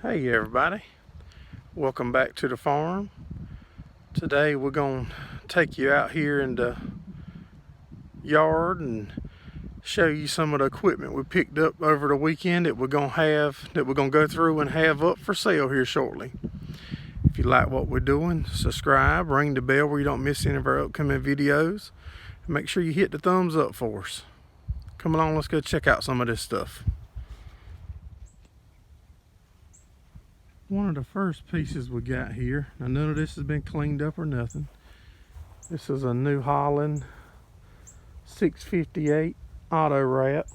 Hey everybody, welcome back to the farm. Today we're going to take you out here in the yard and show you some of the equipment we picked up over the weekend that we're going to go through and have up for sale here shortly. If you like what we're doing, subscribe, ring the bell where you don't miss any of our upcoming videos, and make sure you hit the thumbs up for us. Come along, let's go check out some of this stuff. One of the first pieces we got here, now none of this has been cleaned up or nothing. This is a new Holland 658 auto wrap.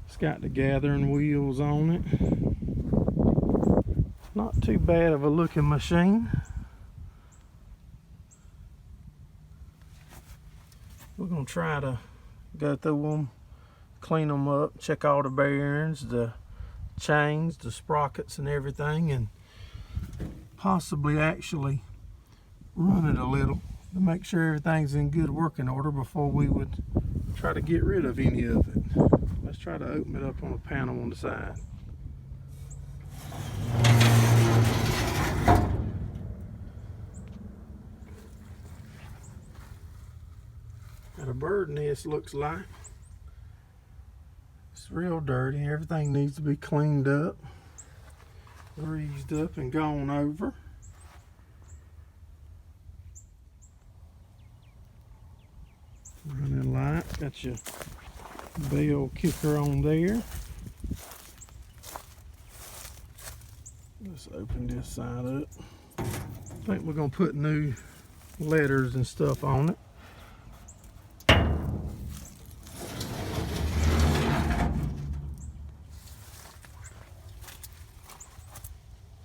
It's got the gathering wheels on it. Not too bad of a looking machine. We're gonna try to go through them, clean them up, check all the bearings, the chains, the sprockets and everything, and possibly actually run it a little to make sure everything's in good working order before we would try to get rid of any of it. Let's try to open it up on a panel on the side. Got a bird nest, looks like. It's real dirty. Everything needs to be cleaned up, greased up and gone over. Running light, got your bell kicker on there. Let's open this side up. I think we're gonna put new letters and stuff on it.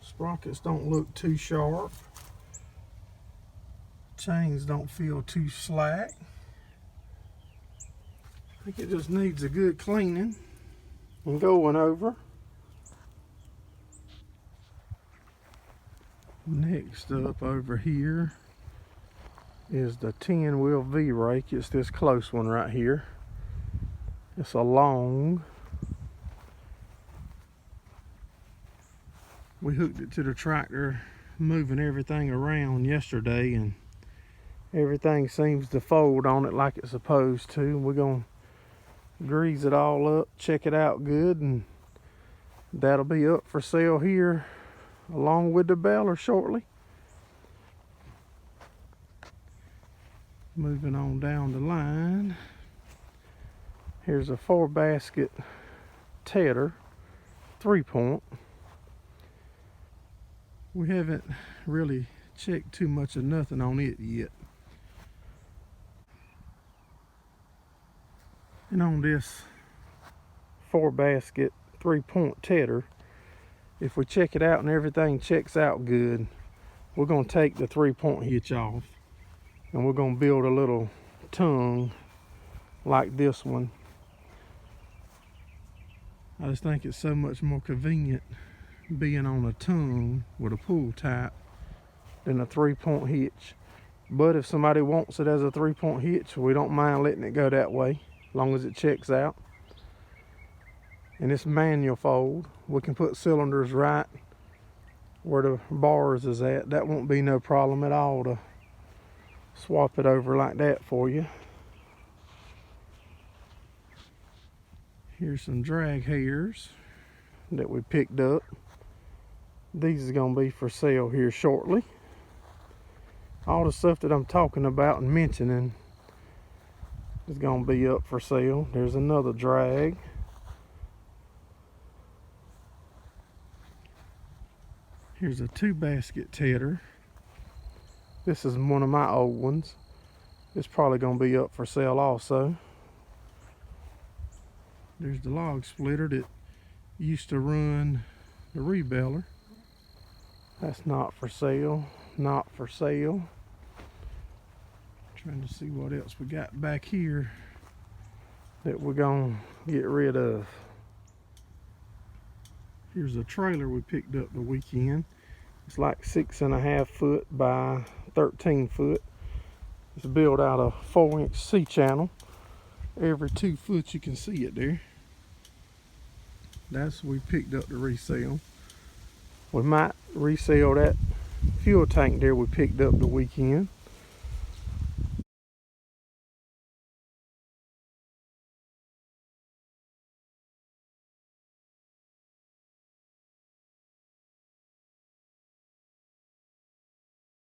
Sprockets don't look too sharp. Chains don't feel too slack. I think it just needs a good cleaning and going over. Next up over here is the 10-wheel V-rake. It's this close one right here. It's a long. We hooked it to the tractor, moving everything around yesterday, and everything seems to fold on it like it's supposed to. We're gonna grease it all up, check it out good, and that'll be up for sale here along with the Baler shortly. Moving on down the line, here's a 4-basket tedder, 3-point. We haven't really checked too much of nothing on it yet. And on this 4-basket 3-point tedder, if we check it out and everything checks out good, we're going to take the 3-point hitch off and we're going to build a little tongue like this one. I just think it's so much more convenient being on a tongue with a pull type than a 3-point hitch. But if somebody wants it as a 3-point hitch, we don't mind letting it go that way, as long as it checks out. And it's manual fold. We can put cylinders right where the bars is at. That won't be no problem at all to swap it over like that for you. Here's some drag hairs that we picked up. These are going to be for sale here shortly. All the stuff that I'm talking about and mentioning is going to be up for sale. There's another drag. Here's a 2-basket tedder. This is one of my old ones. It's probably going to be up for sale also. There's the log splitter that used to run the rebeller. That's not for sale. Not for sale. Trying to see what else we got back here that we're going to get rid of. Here's a trailer we picked up the weekend. It's like 6.5 foot by 13 foot. It's built out of 4-inch C-channel. Every 2 foot you can see it there. That's we picked up to resell. We might resell that fuel tank there we picked up the weekend.